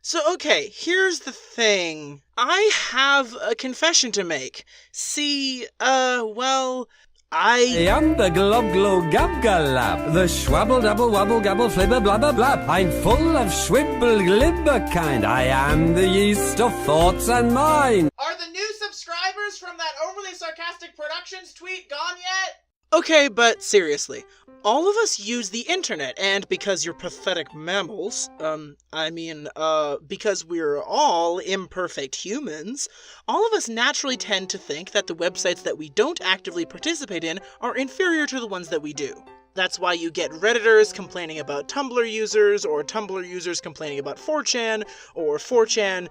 So, okay, here's the thing. I have a confession to make. See, I am the glob glow gab galab, the schwabble double wobble gabble flibber blabber blab. I'm full of schwibble glibber kind. I am the yeast of thoughts and mind. Are the new subscribers from that overly sarcastic Productions tweet gone yet? Okay, but seriously, all of us use the internet, and because you're pathetic mammals, because we're all imperfect humans, all of us naturally tend to think that the websites that we don't actively participate in are inferior to the ones that we do. That's why you get Redditors complaining about Tumblr users, or Tumblr users complaining about 4chan, or 4chan,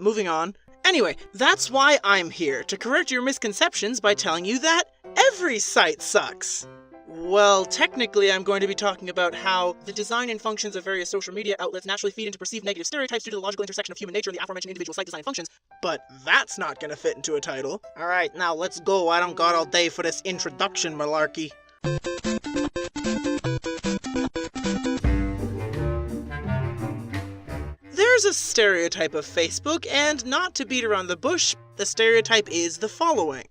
moving on. Anyway, that's why I'm here, to correct your misconceptions by telling you that every site sucks. Well, technically I'm going to be talking about how the design and functions of various social media outlets naturally feed into perceived negative stereotypes due to the logical intersection of human nature and the aforementioned individual site design functions, but that's not gonna fit into a title. Alright, now let's go, I don't got all day for this introduction malarkey. There's a stereotype of Facebook, and not to beat around the bush, the stereotype is the following.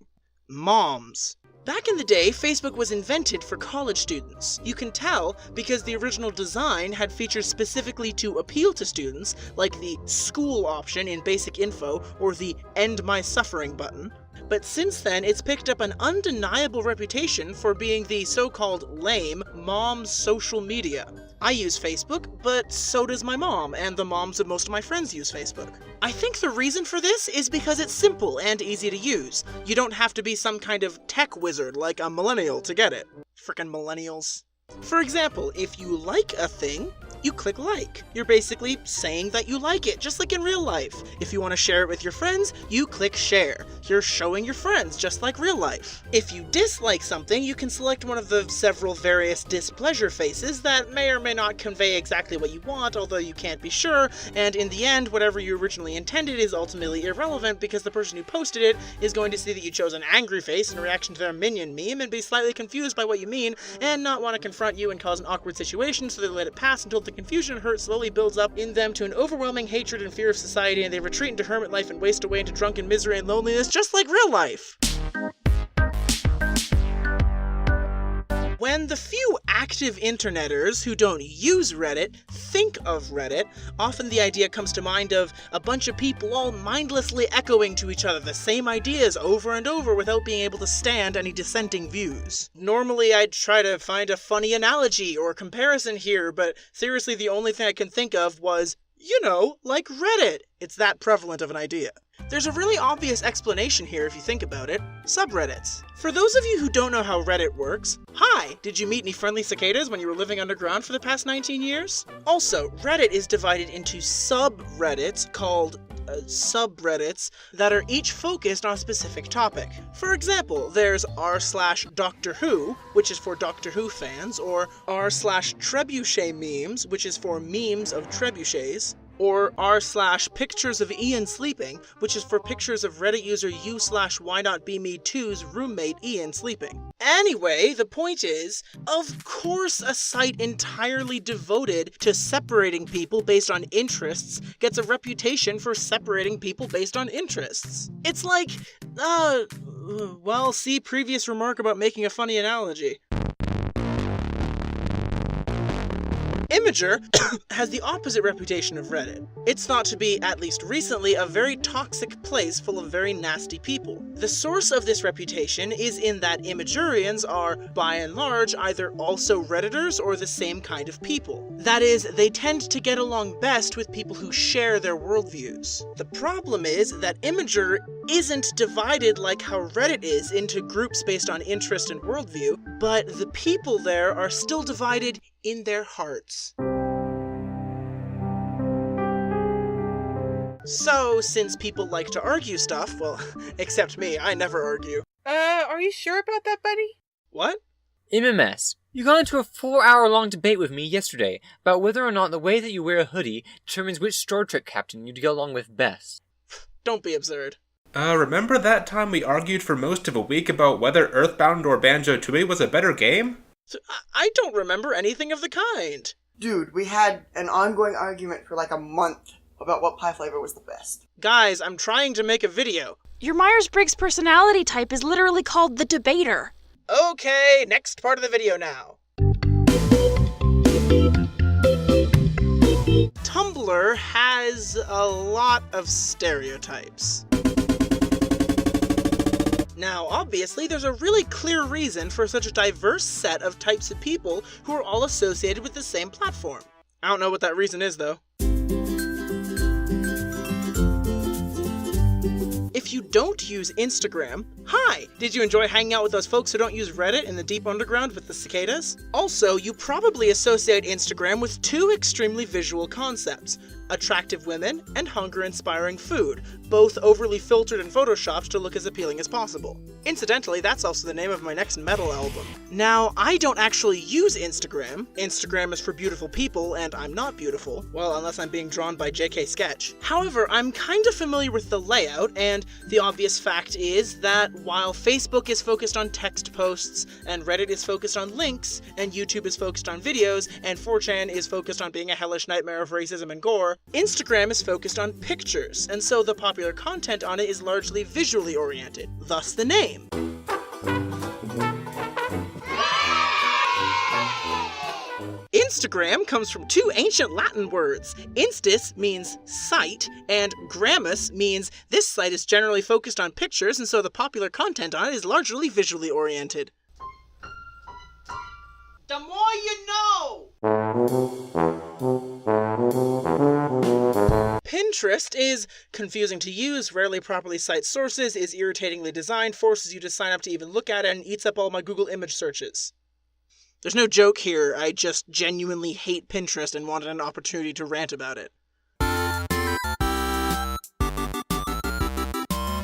Moms. Back in the day, Facebook was invented for college students. You can tell because the original design had features specifically to appeal to students, like the school option in basic info or the end my suffering button. But since then, it's picked up an undeniable reputation for being the so-called lame mom's social media. I use Facebook, but so does my mom, and the moms of most of my friends use Facebook. I think the reason for this is because it's simple and easy to use. You don't have to be some kind of tech wizard like a millennial to get it. Frickin' millennials. For example, if you like a thing, you click like. You're basically saying that you like it, just like in real life. If you want to share it with your friends, you click share. You're showing your friends, just like real life. If you dislike something, you can select one of the several various displeasure faces that may or may not convey exactly what you want, although you can't be sure, and in the end, whatever you originally intended is ultimately irrelevant because the person who posted it is going to see that you chose an angry face in reaction to their minion meme and be slightly confused by what you mean, and not want to confront you and cause an awkward situation, so they let it pass until the confusion and hurt slowly builds up in them to an overwhelming hatred and fear of society, and they retreat into hermit life and waste away into drunken misery and loneliness, just like real life. When the few active interneters who don't use Reddit think of Reddit, often the idea comes to mind of a bunch of people all mindlessly echoing to each other the same ideas over and over without being able to stand any dissenting views. Normally I'd try to find a funny analogy or comparison here, but seriously the only thing I can think of was, you know, like Reddit. It's that prevalent of an idea. There's a really obvious explanation here if you think about it. Subreddits. For those of you who don't know how Reddit works, hi! Did you meet any friendly cicadas when you were living underground for the past 19 years? Also, Reddit is divided into subreddits called subreddits that are each focused on a specific topic. For example, there's r/Doctor Who, which is for Doctor Who fans, or r/Trebuchet memes, which is for memes of trebuchets, or r/pictures of Ian sleeping, which is for pictures of Reddit user u/whynotbeme2's roommate Ian sleeping. Anyway, the point is, of course a site entirely devoted to separating people based on interests gets a reputation for separating people based on interests. It's like, well, see previous remark about making a funny analogy. Imgur has the opposite reputation of Reddit. It's thought to be, at least recently, a very toxic place full of very nasty people. The source of this reputation is in that Imgurians are, by and large, either also Redditors or the same kind of people. That is, they tend to get along best with people who share their worldviews. The problem is that Imgur isn't divided like how Reddit is into groups based on interest and worldview, but the people there are still divided in their hearts. So, since people like to argue stuff, well, except me, I never argue. Are you sure about that, buddy? What? MMS, you got into a 4-hour-long debate with me yesterday about whether or not the way that you wear a hoodie determines which Star Trek captain you'd get along with best. Don't be absurd. Remember that time we argued for most of a week about whether Earthbound or Banjo-Tooie was a better game? So, I don't remember anything of the kind. Dude, we had an ongoing argument for like a month about what pie flavor was the best. Guys, I'm trying to make a video. Your Myers-Briggs personality type is literally called the debater. Okay, next part of the video now. Tumblr has a lot of stereotypes. Now, obviously, there's a really clear reason for such a diverse set of types of people who are all associated with the same platform. I don't know what that reason is, though. If you don't use Instagram, hi! Did you enjoy hanging out with those folks who don't use Reddit in the deep underground with the cicadas? Also, you probably associate Instagram with two extremely visual concepts: attractive women and hunger-inspiring food, both overly filtered and photoshopped to look as appealing as possible. Incidentally, that's also the name of my next metal album. Now, I don't actually use Instagram. Instagram is for beautiful people, and I'm not beautiful. Well, unless I'm being drawn by JKSketch. However, I'm kinda familiar with the layout, and the obvious fact is that while Facebook is focused on text posts, and Reddit is focused on links, and YouTube is focused on videos, and 4chan is focused on being a hellish nightmare of racism and gore, Instagram is focused on pictures, and so the popular content on it is largely visually oriented, thus the name. Instagram comes from two ancient Latin words. Instis means sight, and grammus means this site is generally focused on pictures, and so the popular content on it is largely visually oriented. The more you know! Pinterest is confusing to use, rarely properly cites sources, is irritatingly designed, forces you to sign up to even look at it, and eats up all my Google image searches. There's no joke here, I just genuinely hate Pinterest and wanted an opportunity to rant about it.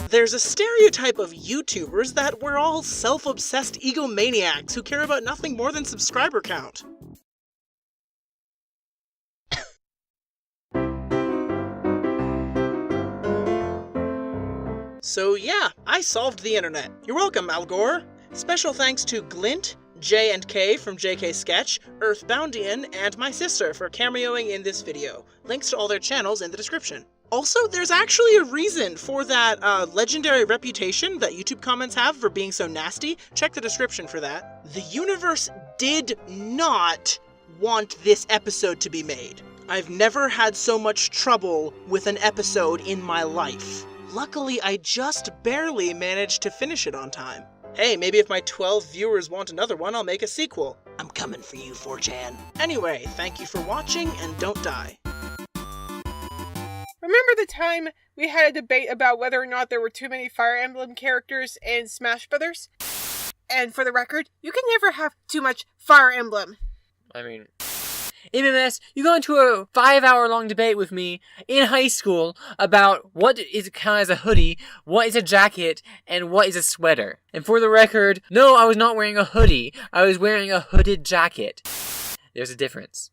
There's a stereotype of YouTubers that we're all self-obsessed egomaniacs who care about nothing more than subscriber count. So yeah, I solved the internet. You're welcome, Al Gore. Special thanks to Glint, J and K from JKSketch, Earthboundian, and my sister for cameoing in this video. Links to all their channels in the description. Also, there's actually a reason for that legendary reputation that YouTube comments have for being so nasty. Check the description for that. The universe did not want this episode to be made. I've never had so much trouble with an episode in my life. Luckily, I just barely managed to finish it on time. Hey, maybe if my 12 viewers want another one, I'll make a sequel. I'm coming for you, 4chan. Anyway, thank you for watching, and don't die. Remember the time we had a debate about whether or not there were too many Fire Emblem characters in Smash Brothers? And for the record, you can never have too much Fire Emblem. I mean, MMS, you got into a 5-hour-long debate with me in high school about what is counted as a hoodie, what is a jacket, and what is a sweater. And for the record, no, I was not wearing a hoodie. I was wearing a hooded jacket. There's a difference.